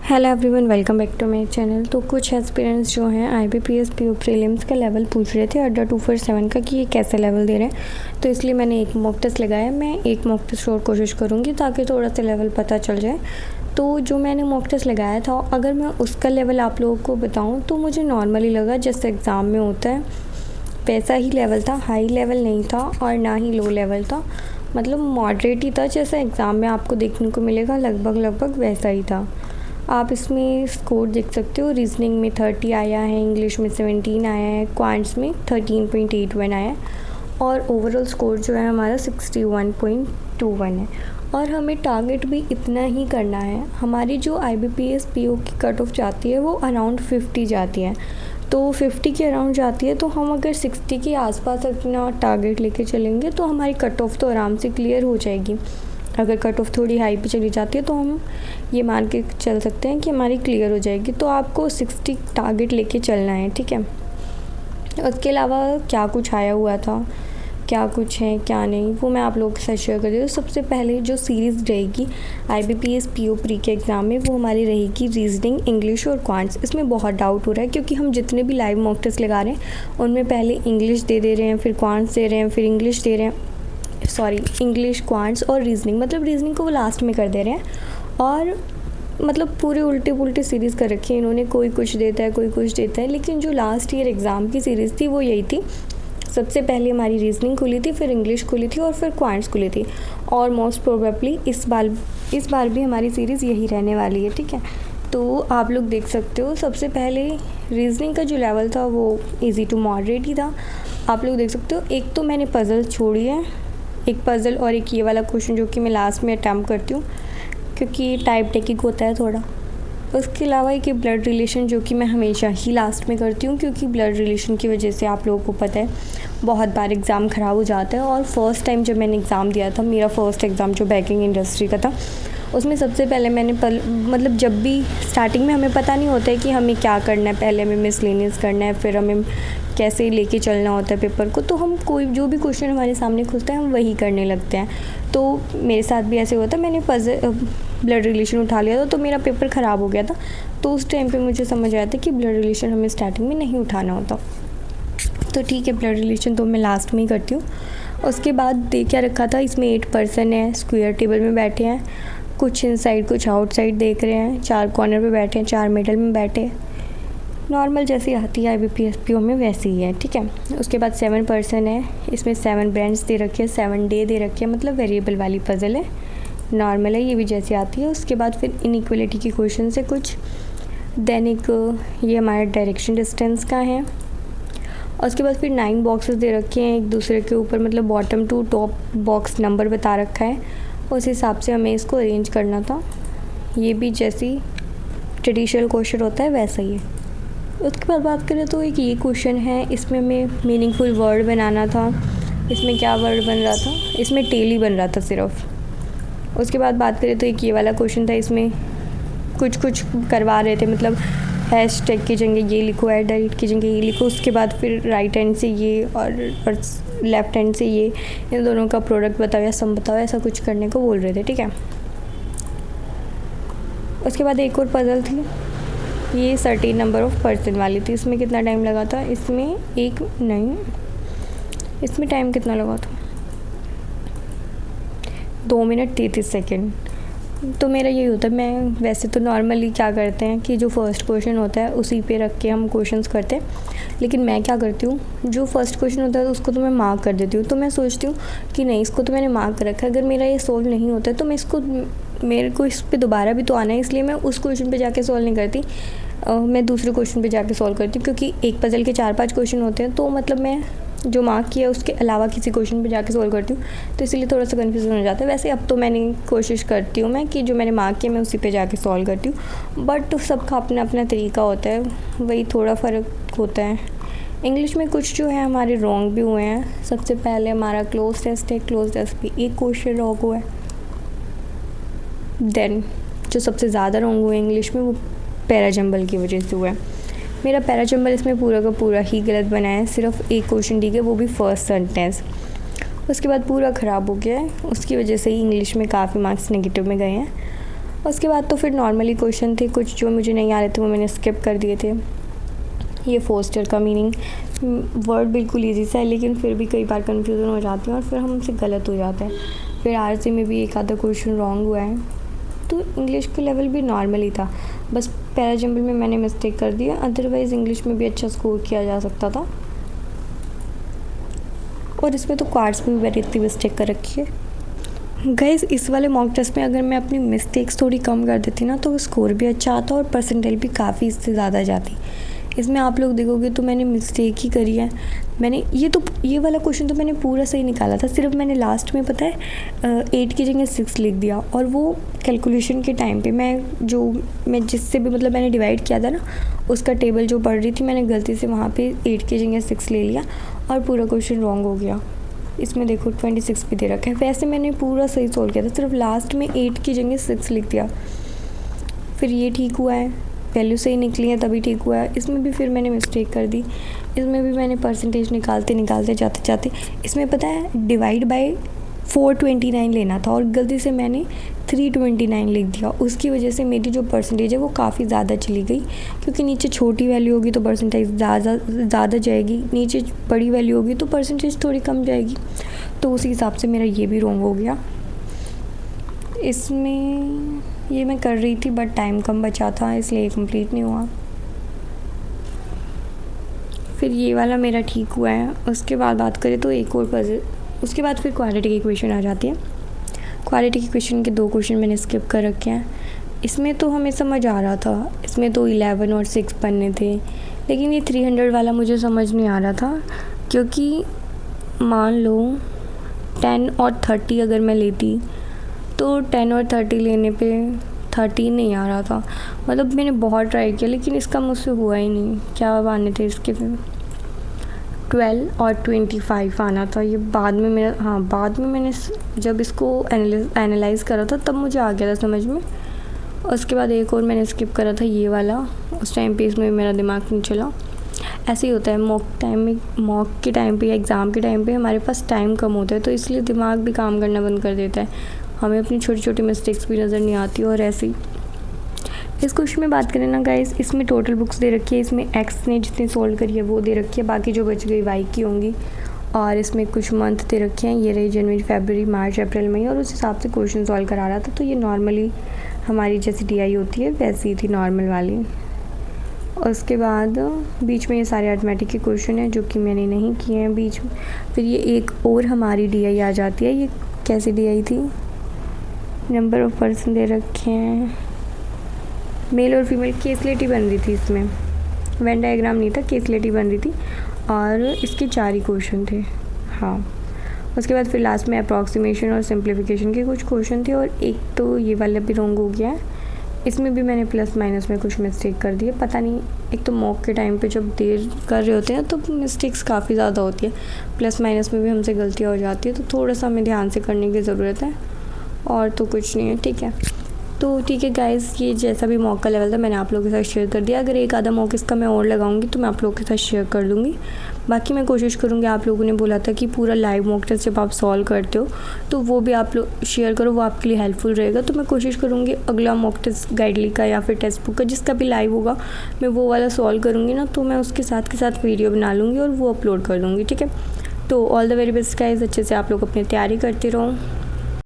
Hello everyone, welcome back to my channel. तो कुछ aspirants जो हैं IBPS PO प्रीलिम्स का लेवल पूछ रहे थे अड्डा 247 का कि ये कैसे लेवल दे रहे हैं। तो इसलिए मैंने एक मॉक टेस्ट लगाया। मैं एक मॉक टेस्ट और कोशिश करूँगी ताकि थोड़ा सा लेवल पता चल जाए। तो जो मैंने मॉक टेस्ट लगाया था, अगर मैं उसका लेवल आप लोगों को बताऊँ तो मुझे नॉर्मली लगा जैसे एग्ज़ाम में होता है वैसा ही लेवल था। हाई लेवल नहीं था और ना ही लो लेवल था, मतलब मॉडरेट ही था। जैसा एग्ज़ाम में आपको देखने को मिलेगा लगभग वैसा ही था। आप इसमें स्कोर देख सकते हो। रीजनिंग में 30 आया है, इंग्लिश में 17 आया है, क्वांट्स में 13.81 आया है और ओवरऑल स्कोर जो है हमारा 61.21 है। और हमें टारगेट भी इतना ही करना है। हमारी जो IBPS PO की कट ऑफ जाती है वो अराउंड 50 जाती है। तो 50 के अराउंड जाती है, तो हम अगर 60 के आसपास अपना टारगेट लेके चलेंगे तो हमारी कट ऑफ तो आराम से क्लियर हो जाएगी। अगर कट ऑफ थोड़ी हाई पे चली जाती है तो हम ये मान के चल सकते हैं कि हमारी क्लियर हो जाएगी। तो आपको 60 टारगेट लेके चलना है, ठीक है। उसके अलावा क्या कुछ आया हुआ था, क्या कुछ है क्या नहीं, वो मैं आप लोगों के साथ शेयर कर देती हूँ। सबसे पहले जो सीरीज़ रहेगी IBPS PO प्री के एग्ज़ाम में वो हमारी रहेगी रीजनिंग, इंग्लिश और क्वांट्स। इसमें बहुत डाउट हो रहा है क्योंकि हम जितने भी लाइव मॉक टेस्ट लगा रहे हैं उनमें पहले इंग्लिश दे रहे हैं, फिर क्वांट्स दे रहे हैं, फिर इंग्लिश दे रहे हैं, इंग्लिश, क्वांट्स और रीजनिंग, मतलब रीजनिंग को वो लास्ट में कर दे रहे हैं। और मतलब पूरे उल्टे पुल्टे सीरीज़ कर रखी है इन्होंने, कोई कुछ देता है कोई कुछ देता है। लेकिन जो लास्ट ईयर एग्ज़ाम की सीरीज़ थी वो यही थी। सबसे पहले हमारी रीजनिंग खुली थी, फिर इंग्लिश खुली थी और फिर क्वांट्स खुली थी। और मोस्ट प्रोबेबली इस बार भी हमारी सीरीज़ यही रहने वाली है, ठीक है। तो आप लोग देख सकते हो सबसे पहले रीजनिंग का जो लेवल था वो इजी टू मॉडरेट ही था। आप लोग देख सकते हो। एक तो मैंने पज़ल छोड़ी है, एक पज़ल और एक ये वाला क्वेश्चन जो कि मैं लास्ट में अटैम्प्ट करती हूँ क्योंकि टाइप टेकिंग होता है थोड़ा। उसके अलावा एक ब्लड रिलेशन जो कि मैं हमेशा ही लास्ट में करती हूँ क्योंकि ब्लड रिलेशन की वजह से आप लोगों को पता है बहुत बार एग्ज़ाम ख़राब हो जाता है। और फर्स्ट टाइम जब मैंने एग्ज़ाम दिया था, मेरा फर्स्ट एग्ज़ाम जो बैंकिंग इंडस्ट्री का था, उसमें सबसे पहले मैंने मतलब जब भी स्टार्टिंग में हमें पता नहीं होता है कि हमें क्या करना है, पहले हमें मिसलेनियस करना है, फिर हमें कैसे लेके चलना होता है पेपर को। तो हम कोई जो भी क्वेश्चन हमारे सामने खुलता है हम वही करने लगते हैं। तो मेरे साथ भी ऐसे हुआ था, मैंने ब्लड रिलेशन उठा लिया था तो मेरा पेपर ख़राब हो गया था। तो उस टाइम पे मुझे समझ आया था कि ब्लड रिलेशन हमें स्टार्टिंग में नहीं उठाना होता। तो ठीक है, ब्लड रिलेशन तो मैं लास्ट में ही करती हूँ। उसके बाद देख क्या रखा था, इसमें 8 पर्सन है, स्क्वायर टेबल में बैठे हैं, कुछ इनसाइड कुछ आउटसाइड देख रहे हैं, 4 कॉर्नर पे बैठे हैं, 4 मिडल में बैठे हैं। नॉर्मल जैसी आती है IBPS PO में वैसी ही है, ठीक है। उसके बाद 7 पर्सन है, इसमें 7 ब्रांड्स दे रखे हैं, 7 डे दे रखे हैं, मतलब वेरिएबल वाली पज़ल है, नॉर्मल है, ये भी जैसी आती है। उसके बाद फिर इनइक्वलिटी की क्वेश्चन है कुछ। देन एक ये हमारा डायरेक्शन डिस्टेंस का है। और उसके बाद फिर 9 बॉक्सेस दे रखे हैं एक दूसरे के ऊपर, मतलब bottom to top box number बता रखा है, उस हिसाब से हमें इसको अरेंज करना था। ये भी जैसी ट्रेडिशनल क्वेश्चन होता है वैसा ही है। उसके बाद बात करें तो एक ये क्वेश्चन है, इसमें हमें मीनिंगफुल वर्ड बनाना था। इसमें क्या वर्ड बन रहा था, इसमें टेल ही बन रहा था सिर्फ। उसके बाद बात करें तो एक ये वाला क्वेश्चन था, इसमें कुछ करवा रहे थे, मतलब हैशटैग की जगह ये लिखो, ऐड की जगह ये लिखो। उसके बाद फिर राइट हैंड से ये और लेफ़्ट हैंड से ये, इन दोनों का प्रोडक्ट बताओ या सम बताओ, ऐसा कुछ करने को बोल रहे थे, ठीक है। उसके बाद एक और पज़ल थी, ये 30 नंबर ऑफ पर्सन वाली थी। इसमें कितना टाइम लगा था, इसमें इसमें टाइम कितना लगा था, 2 मिनट 33 सेकेंड। तो मेरा यही होता है, मैं वैसे तो नॉर्मली क्या करते हैं कि जो फर्स्ट क्वेश्चन होता है उसी पे रख के हम क्वेश्चंस करते हैं, लेकिन मैं क्या करती हूँ, जो फर्स्ट क्वेश्चन होता है उसको तो मैं मार्क कर देती हूँ। तो मैं सोचती हूँ कि नहीं, इसको तो मैंने मार्क कर रखा है, अगर मेरा ये सोल्व नहीं होता है तो मेरे को इस पे दोबारा भी तो आना है, इसलिए मैं उस क्वेश्चन पे जाके सॉल्व नहीं करती। मैं दूसरे क्वेश्चन पे जाके सॉल्व करती हूँ क्योंकि एक पज़ल के 4-5 क्वेश्चन होते हैं, तो मतलब मैं जो मार्क किया उसके अलावा किसी क्वेश्चन पे जाके सॉल्व करती हूँ, तो इसीलिए थोड़ा सा कन्फ्यूजन हो जाता है। वैसे अब तो मैंने कोशिश करती हूँ मैं कि जो मैंने मार्क किया मैं उसी पे जाके सॉल्व करती हूँ, बट सबका अपना अपना तरीका होता है, वही थोड़ा फ़र्क होता है। इंग्लिश में कुछ जो है हमारे रॉन्ग भी हुए हैं। सबसे पहले हमारा क्लोज टेस्ट है, क्लोज टेस्ट पे एक क्वेश्चन रॉन्ग हुआ है। देन जो सबसे ज़्यादा रॉन्ग हुए इंग्लिश में वो पैराजंबल की वजह से हुआ है। मेरा पैराजंबल इसमें पूरा का पूरा ही गलत बना है, सिर्फ एक क्वेश्चन दी गया, वो भी फर्स्ट सेंटेंस। उसके बाद पूरा ख़राब हो गया है, उसकी वजह से ही इंग्लिश में काफ़ी मार्क्स नेगेटिव में गए हैं। उसके बाद तो फिर नॉर्मली क्वेश्चन थे, कुछ जो मुझे नहीं आ रहे थे वो मैंने स्किप कर दिए थे। ये फोस्टर का मीनिंग, वर्ड बिल्कुल ईजी सा है लेकिन फिर भी कई बार कन्फ्यूज़न हो जाती है और फिर हमसे गलत हो जाता है। फिर आरसी में भी एक आधा क्वेश्चन रॉन्ग हुआ है। तो इंग्लिश का लेवल भी नॉर्मल ही था, बस पैराजम्बल में मैंने मिस्टेक कर दिया, अदरवाइज़ इंग्लिश में भी अच्छा स्कोर किया जा सकता था। और इसमें तो क्वार्ट्स में भी मैंने इतनी मिस्टेक कर रखी है। गाइस इस वाले मॉक टेस्ट में अगर मैं अपनी मिस्टेक्स थोड़ी कम कर देती ना तो स्कोर भी अच्छा आता और परसेंटेज भी काफ़ी इससे ज़्यादा जाती। इसमें आप लोग देखोगे तो मैंने मिस्टेक ही करी है। मैंने ये वाला क्वेश्चन तो मैंने पूरा सही निकाला था, सिर्फ मैंने लास्ट में पता है 8 की जगह 6 लिख दिया। और वो कैलकुलेशन के टाइम पे मैं जिससे भी मतलब मैंने डिवाइड किया था ना, उसका टेबल जो पढ़ रही थी मैंने गलती से वहाँ पे 8 की जगह 6 ले लिया और पूरा क्वेश्चन रॉन्ग हो गया। इसमें देखो 26 भी दे रखा है, वैसे मैंने पूरा सही सोल्व किया था, सिर्फ लास्ट में 8 की जगह 6 लिख दिया। फिर ये ठीक हुआ है, वैल्यू सही निकली है तभी ठीक हुआ है। इसमें भी फिर मैंने मिस्टेक कर दी, इसमें भी मैंने परसेंटेज निकालते जाते इसमें पता है डिवाइड बाय 429 लेना था और गलती से मैंने 329 लिख दिया। उसकी वजह से मेरी जो परसेंटेज है वो काफ़ी ज़्यादा चली गई, क्योंकि नीचे छोटी वैल्यू होगी तो परसेंटेज ज़्यादा जाएगी, नीचे बड़ी वैल्यू होगी तो परसेंटेज थोड़ी कम जाएगी। तो उसी हिसाब से मेरा ये भी रॉन्ग हो गया। इसमें ये मैं कर रही थी बट टाइम कम बचा था इसलिए कंप्लीट नहीं हुआ। फिर ये वाला मेरा ठीक हुआ है। उसके बाद बात करें तो एक और पजल, उसके बाद फिर क्वालिटी की इक्वेशन आ जाती है। क्वालिटी की इक्वेशन के 2 क्वेश्चन मैंने स्किप कर रखे हैं। इसमें तो हमें समझ आ रहा था, इसमें तो 11 और 6 पढ़ने थे, लेकिन ये 300 वाला मुझे समझ नहीं आ रहा था, क्योंकि मान लो 10 और 30 अगर मैं लेती तो 10 और 30 लेने पे 13 नहीं आ रहा था। मतलब मैंने बहुत ट्राई किया लेकिन इसका मुझसे हुआ ही नहीं। क्या आने थे इसके, फिर 12 और 25 आना था। ये बाद में मैंने जब इसको एनालाइज़ करा था तब मुझे आ गया था समझ में। उसके बाद एक और मैंने स्किप करा था ये वाला, उस टाइम पे इसमें मेरा दिमाग नहीं चला। ऐसे ही होता है मॉक के टाइम पे, एग्ज़ाम के टाइम पे हमारे पास टाइम कम होता है तो इसलिए दिमाग भी काम करना बंद कर देता है, हमें अपनी छोटी छोटी मिस्टेक्स भी नज़र नहीं आती। और ऐसे ही इस क्वेश्चन में बात करें ना गाइस, इसमें टोटल बुक्स दे रखी है, इसमें एक्स ने जितनी सोल्व करी है वो दे रखी है, बाकी जो बच गई वाई की होंगी। और इसमें कुछ मंथ दे रखे हैं, ये रही जनवरी, फरवरी, मार्च, अप्रैल, मई, और उस हिसाब से क्वेश्चन सॉल्व करा रहा था। तो ये नॉर्मली हमारी जैसी DI होती है वैसी ही थी नॉर्मल वाली। उसके बाद बीच में ये सारे अर्थमेटिक के क्वेश्चन हैं जो कि मैंने नहीं किए हैं बीच में। फिर ये एक और हमारी DI आ जाती है। ये कैसी DI थी, नंबर ऑफ पर्सन दे रखे हैं, मेल और फीमेल, केसलेटी बन रही थी इसमें, वेन डायग्राम नहीं था, केसलेटी बन रही थी और इसके 4 ही क्वेश्चन थे। हाँ, उसके बाद फिर लास्ट में अप्रॉक्सीमेशन और सिंप्लीफिकेशन के कुछ क्वेश्चन थे और एक तो ये वाला भी रॉन्ग हो गया है। इसमें भी मैंने प्लस माइनस में कुछ मिस्टेक कर दी है, पता नहीं, एक तो मॉक के टाइम पे जब देर कर रहे होते हैं तो मिस्टेक्स काफ़ी ज़्यादा होती है, प्लस माइनस में भी हमसे गलतियाँ हो जाती है, तो थोड़ा सा हमें ध्यान से करने की ज़रूरत है और तो कुछ नहीं है। ठीक है, तो ठीक है गाइस, ये जैसा भी मॉक का लेवल था मैंने आप लोगों के साथ शेयर कर दिया। अगर एक आधा मॉक इसका मैं और लगाऊंगी तो मैं आप लोगों के साथ शेयर कर दूंगी। बाकी मैं कोशिश करूंगी, आप लोगों ने बोला था कि पूरा लाइव मॉक टेस्ट जब आप सॉल्व करते हो तो वो भी आप लोग शेयर करो, वो आपके लिए हेल्पफुल रहेगा। तो मैं कोशिश करूँगी अगला मॉक टेस्ट गाइडली का या फिर टेक्स्ट बुक का जिसका भी लाइव होगा मैं वो वाला सॉल्व करूँगी ना, तो मैं उसके साथ के साथ वीडियो बना लूँगी और वो अपलोड कर दूँगी। ठीक है, तो all the very best guys, अच्छे से आप लोग अपनी तैयारी करते रहो।